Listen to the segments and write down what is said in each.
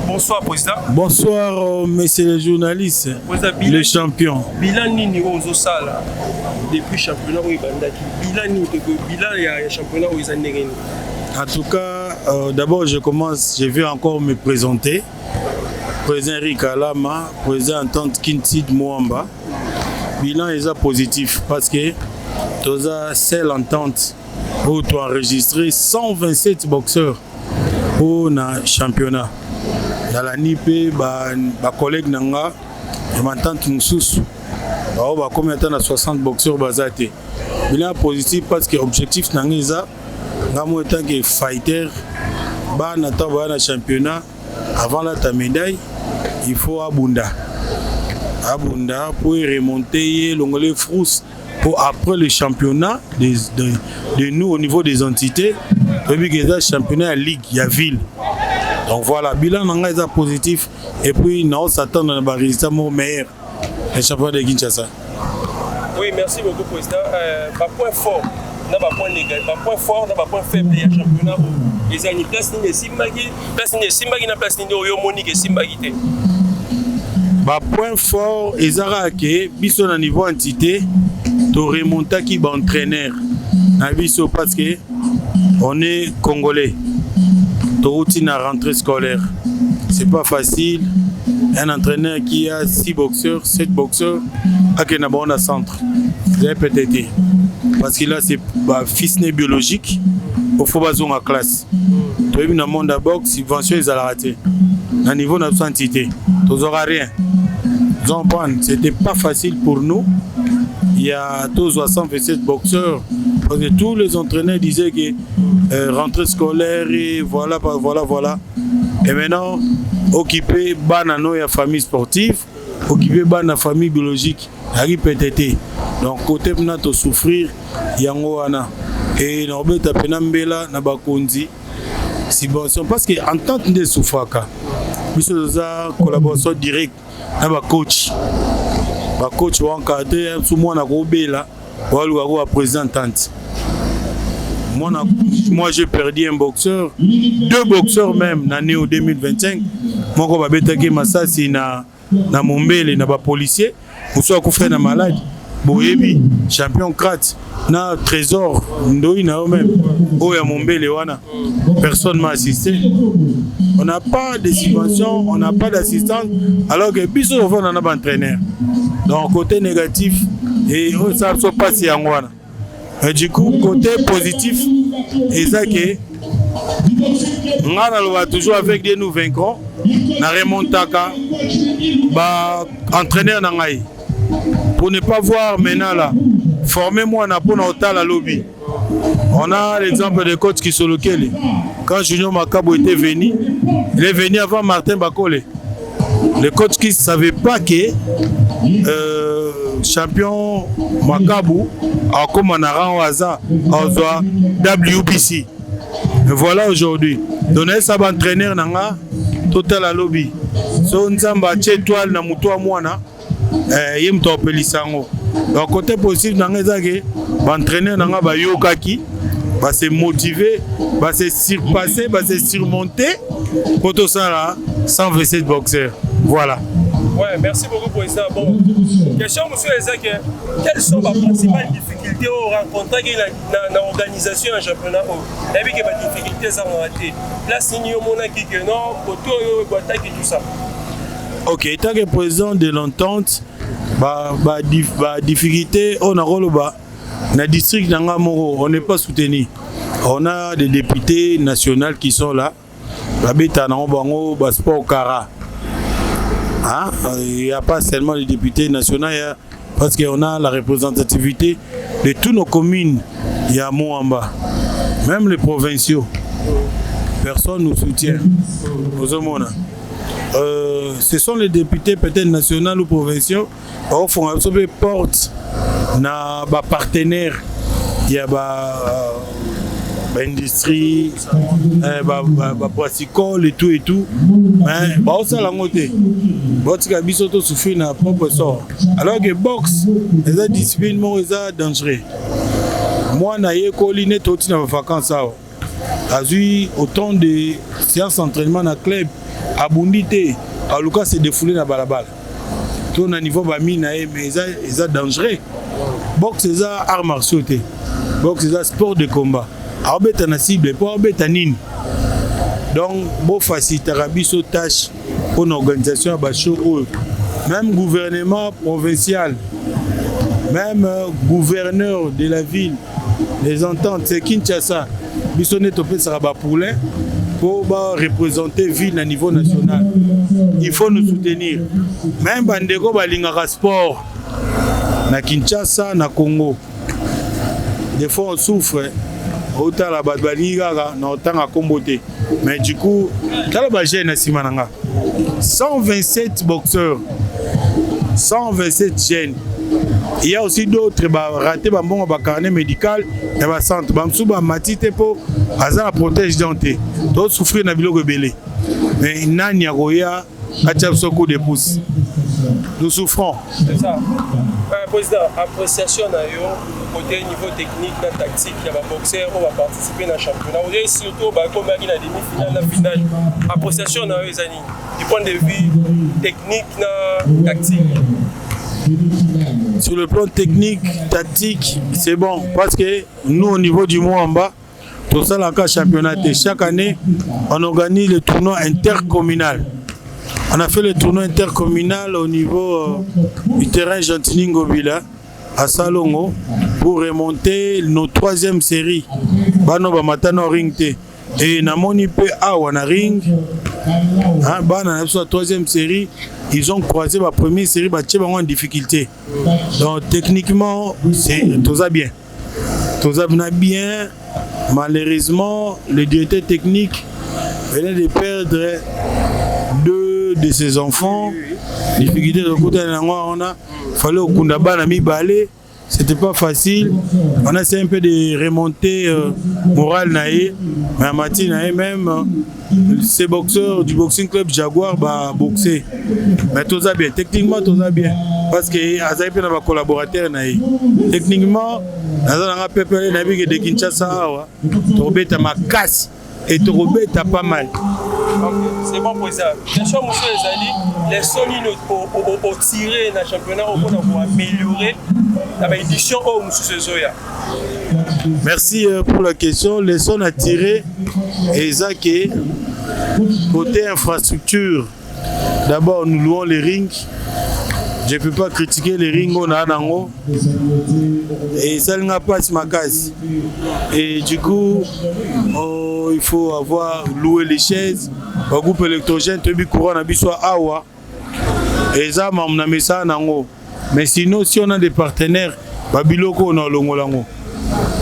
Bonsoir, président. Bonsoir, messieurs les journalistes, les champions. Bilan nini ozo sala depuis championnat ou ibandaki. Bilan nini bilan ya championnat ou izandereni. En tout cas, d'abord je vais encore me présenter. Président Eric Alama, président Entente Kinsid Mwamba. Bilan est positif parce que tu as seule entente où tu as enregistré 127 boxeurs pour le championnat. Dans la NIP, mes collègues Nanga, je m'entends tous. Combien de temps à 60 boxeurs basés. Bilan positif parce que l'objectif Nanga, en tant que fighter, dans le championnat, avant la médaille, il faut Abunda. Abunda pour remonter l'onglet frousse pour après le championnat de nous au niveau des entités. Le championnat ligue, il y a ville. Donc voilà, bilan est positif et puis nous s'attendons à un résultat meilleur. Le championnat de Kinshasa. Oui, merci beaucoup, président. Point fort, point négatif, point fort, point faible du championnat. Les années place ni simbagi, na place ni oyo monique simbagi. Point fort, ezara ke biso na niveau entité, to remonta ki ba entraîneur. Na biso parce que on est congolais. Routine à rentrée scolaire. C'est pas facile. Un entraîneur qui a 6 boxeurs, 7 boxeurs, à Kenabon centre. C'est peut-être. Parce que là, c'est fils né biologique. Il faut pas en classe. Tu as vu dans le monde de la boxe, subvention, ils ont raté. À niveau de notre entité, tu n'auras rien. C'était pas facile pour nous. Il y a 127 boxeurs. Parce que tous les entraîneurs disaient que rentrée scolaire et voilà. Et maintenant, occuper banano et famille sportive, occuper la famille biologique, PTT. Donc côté maintenant souffrir, yangoana et Norbert Penambela na bakonzi subvention parce que en tant que souffraka, puisque nous avons collaboration directe avec coach. Coach va encadrer sous moi na Robela, ou représentante. Moi j'ai perdu un boxeur, 2 boxeurs même l'année 2025. Moi j'ai betaki Masasi na Mombele na ba policier, ou soit qu'on fait na malade. Boyebi champion Krat na trésor ndoi na même. Oh ya Mombele wana. Personne m'a assisté. On n'a pas de subvention, on n'a pas d'assistance, alors que biso on a un entraîneur. Donc côté négatif et ça se passe en wana. Et du coup, côté positif, et ça que on a toujours avec des nous vaincrons, na remontaka, entraîneur nangai. Pour ne pas voir maintenant là, formez-moi na pour notre la lobby. On a l'exemple de coach qui sont locaux. Quand Junior Makabo était venu, il est venu avant Martin Bakole. Le coach qui ne savait pas que champion Makabo a comme un rang au hasard en WBC. Et voilà aujourd'hui. Donner ça va entraîneur nanga total à lobby. So nzamba étoile na muto mwana yem to pelisango. Donc côté possible nanga zake entraîneur nanga ba yokaki va se motiver, va se surpasser, va se surmonter pour tout ça là 127 boxeurs. Voilà. Ouais, merci beaucoup président. Bon, question monsieur Ezek, quelles sont les principales difficultés au rencontre dans l'organisation du championnat? Et puis que les difficultés sont ratées. Là, c'est nous qui que non, autour de tout ça. Ok, tant que président de l'entente, difficulté on a rôle bas. Dans le district d'Angamoro, on n'est pas soutenu. On a des députés nationaux qui sont là. Sport Kara. Il n'y a pas seulement les députés nationaux, parce qu'on a la représentativité de toutes nos communes. Il y a Moamba, même les provinciaux. Personne ne nous soutient. Ce sont les députés peut-être nationaux ou provinciaux qui font absorber porte na partenaires. Il y a industrie, brassicole et tout. Mais ça la montée. Botika bisoto souffrir na propre sort. Alors que boxe, les disciplines sont dangereux. Moi na ye colline tout na vacances ça. azui autant de séances d'entraînement dans le club abundité à Lucas s'est défoulé dans balabala tout na niveau bami na mais ça dangereux boxe c'est ça art martiaux boxe c'est ça sport de combat arbeta na cible pour arbeta nini donc bon faciliter biso tâche pour une organisation à show même gouvernement provincial même gouverneur de la ville les ententes c'est Kinshasa biso ne topé saraba poulain pour représenter ville à niveau national. Il faut nous soutenir. Même bandeko balingaka sport na Kinshasa na Congo. Des fois on souffre autant la balingaka na autant à comboter. Mais du coup, tala ba jeune simananga. 127 boxeurs. 127 jeunes. Il y a aussi d'autres ratés bon carnet médical et ba centre bamsou ba matite po azala protège denté d'autres souffrir na biloko belé mais nani akoya atia soko de pouce nous souffrons c'est ça président appréciation na yo côté niveau technique na tactique ya ba boxeur on va participer na championnat ou surtout ba comme na demi-finale na finale appréciation na yo ezani du point de vue technique na tactique. Sur le plan technique, tactique, c'est bon. Parce que nous, au niveau du Mwamba, tout ça, là, championnat, chaque année, on organise le tournoi intercommunal. On a fait le tournoi intercommunal au niveau du terrain Gentilingobila, à Salongo, pour remonter nos 3e séries. Bano Bamatano Ring T. Et Namoni Pe Awana Ring. Bana la 3e série, ils ont croisé la première série, en difficulté. Donc techniquement, c'est tout ça bien. Tout ça bien. Malheureusement, le directeur technique venait de perdre 2 de ses enfants. Difficulté de côté on a fallu au Kundabana mi balé. C'était pas facile. On a essayé un peu de remonter morale naïe, mais à Mati naïe même ces boxeurs du boxing club Jaguar bah boxer. Mais tout ça bien, techniquement tout ça bien, parce que Azaï peut avoir collaborateur naïe. Techniquement, Azana Pepele naïe de Kinshasa, Torobé ta ma casse et Torobé ta pas mal. C'est bon pour ça. Question monsieur Ezali, les solides au tiré dans le championnat pour améliorer la édition au monsieur Zoya. Merci pour la question. Les sons à tirer et ça qui côté infrastructure. D'abord nous louons les rings. Je ne peux pas critiquer les rings on a dans et ça n'a pas ma case. Et du coup, il faut avoir loué les chaises, le groupe électrogène, tu courant à Bissoa Awa. Et ça, on a mis ça dans. Mais sinon, si on a des partenaires, Babiloko, on a l'ongolango.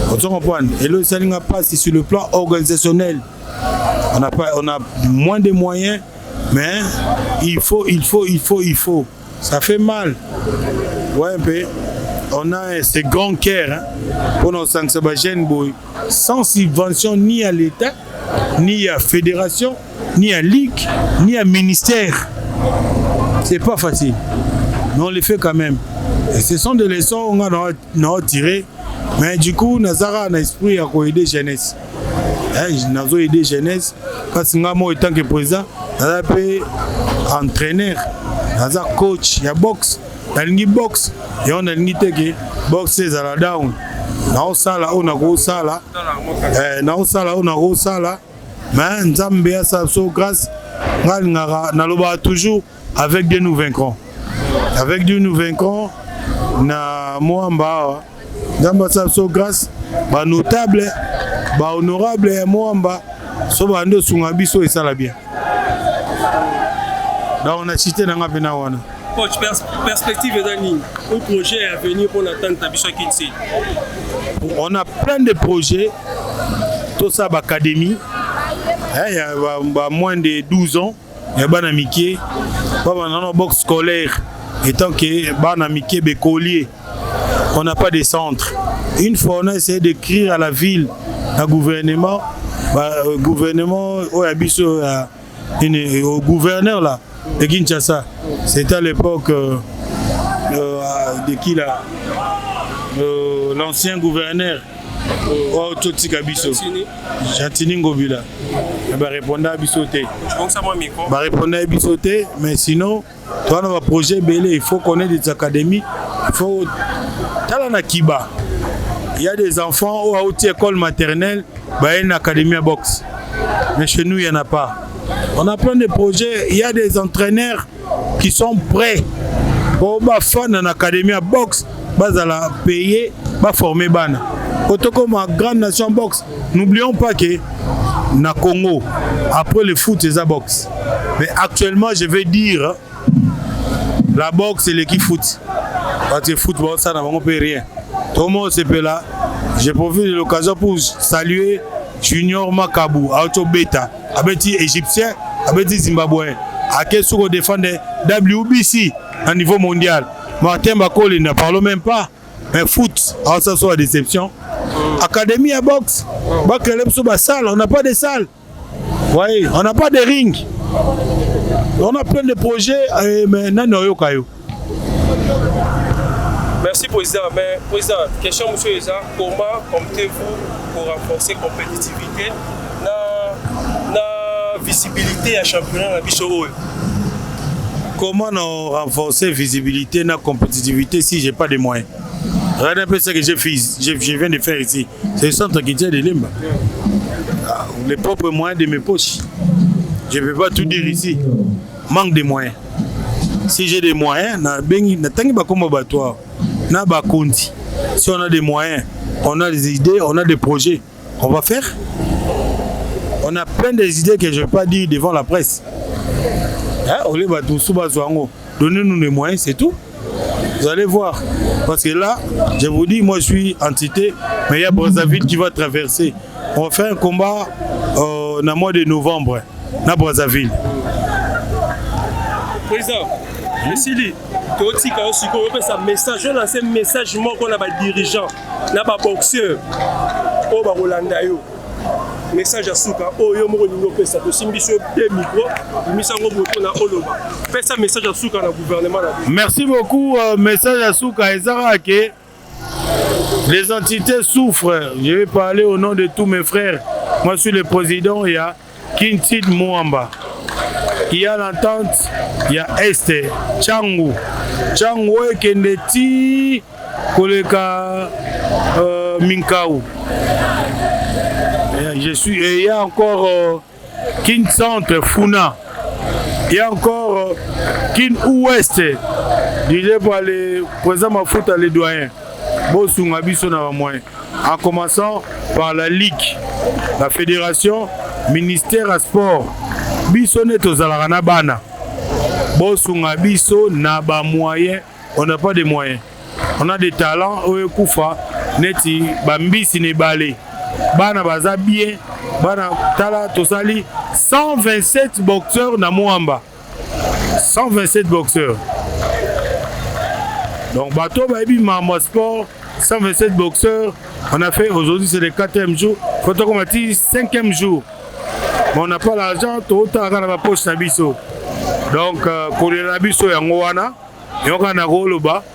On comprend. Et là, ça n'a pas, c'est sur le plan organisationnel. On a moins de moyens, mais il faut. Ça fait mal. Ouais, un peu. On a ces grands cœurs pour nos sanctions sans subvention ni à l'État, ni à la fédération, ni à ligue, ni à ministère. C'est pas facile. Mais on les fait quand même. Et ce sont des leçons qu'on a tirées. Mais du coup, Nazara a un esprit à aider jeunesse. Nous avons aidé jeunesse parce que moi, en tant que président, nous avons entraîneur, nous avons coach, il y a boxe, il y a boxe, et on a une boxe, c'est à la down. Nous sala, on a gros sala, nous sala, on a gros sala, mais nous avons grâce, nous avons toujours avec Dieu nous vaincrons. Avec Dieu nous vaincrons, na Mwamba, nous avons grâce, notable, honorable et Mwamba, soba ndo sungabiso et ça la bien. Donc on a cité dans la Benawana. Coach, perspective d'un un projet à venir pour l'attendre à Bissau Kinsi. On a plein de projets, tout ça l'académie. Il y a moins de 12 ans, il y a Banamiké, un box scolaire, étant que Banamiké est collier. On n'a pas de centre. Une fois, on a essayé d'écrire à la ville, au gouvernement, au gouverneur là, de Kinshasa. C'était à l'époque de qui là, l'ancien gouverneur Oh, totika biso. Jantini Ngobila. Bah répondre à bisoté. Bah répondre à bisoté, mais sinon, toi on a un projet belé, il faut qu'on ait des académies, il faut talana kiba. Il y a des enfants au école maternelle, bah il y a une académie à boxe. Mais chez nous il y en a pas. On a plein de projets, il y a des entraîneurs qui sont prêts pour faire une académie à boxe, bah la payer, bah former bana. Autant comme ma grande nation boxe, n'oublions pas que na Congo, après le foot, c'est la boxe. Mais actuellement, je vais dire, la boxe, c'est l'équipe foot. Parce que le football, ça n'a vraiment pas rien. Tout le monde se peut là. J'ai profité de l'occasion pour saluer Junior Makabou, Auto Beta, avec les Égyptiens, avec les Zimbabwéens, à qui sont défendent WBC à niveau mondial. Martin Bakol, ne parle même pas. Mais foot, ça soit une déception. Académie à boxe, on n'a pas de salle, ouais, on n'a pas de ring, on a plein de projets, mais non, merci président. Mais président, question monsieur Eza, comment comptez-vous pour renforcer la compétitivité, la visibilité à championnat à Bichoro? Comment renforcer la visibilité et la compétitivité si je n'ai pas de moyens? Regardez un peu ce que je viens de faire ici. C'est le centre qui tient de Limba. Les propres moyens de mes poches. Je ne peux pas tout dire ici. Manque de moyens. Si j'ai des moyens, si on a des moyens, on a des idées, on a des projets, on va faire. On a plein des idées que je ne vais pas dire devant la presse. Donnez-nous les moyens, c'est tout. Vous allez voir. Parce que là, je vous dis, moi je suis entité, mais il y a Brazzaville qui va traverser. On va faire un combat dans le mois de novembre, à Brazzaville. Président, merci. Tu as un message, je lance un message qu'on a des dirigeants, des boxeurs, des Hollandais. Message à Souka, Oyo Moronino Pesa, de Simbiso des micros, Misango Botona Oloba. Fais un message à Souka dans le gouvernement. Merci beaucoup. Message à Souka et Zarake. Les entités souffrent. Je vais parler au nom de tous mes frères. Moi, je suis le président. Il y a Kinsid Mouamba. Il y a l'entente. Il y a Este, Tchangou. Tchangou et Kendeti, Koleka Minkaou. Il y a encore Kin Centre, Funa. Il y a encore Kin Ouest. Dirigé par le président Mafuta, les doyens. Bosunga biso na moyen. En commençant par la Ligue, la Fédération, Ministère à Sport. Biso neto zalarana bana. Bosunga biso na ba moyens. On n'a pas de moyens. On a des talents. Koufa, neti, bambisi ne balé. Bana baza bien, bana tala tosali 127 boxeurs na Moamba. 127 boxeurs. Donc bateau baby Mamba Sport, 127 boxeurs. On a fait aujourd'hui c'est le 4e jour. Faut qu'on a dit 5e jour. Mais on n'a pas l'argent, tout le temps dans la poche nabiso. Donc pour les nabiso yango wana, et on a goloba.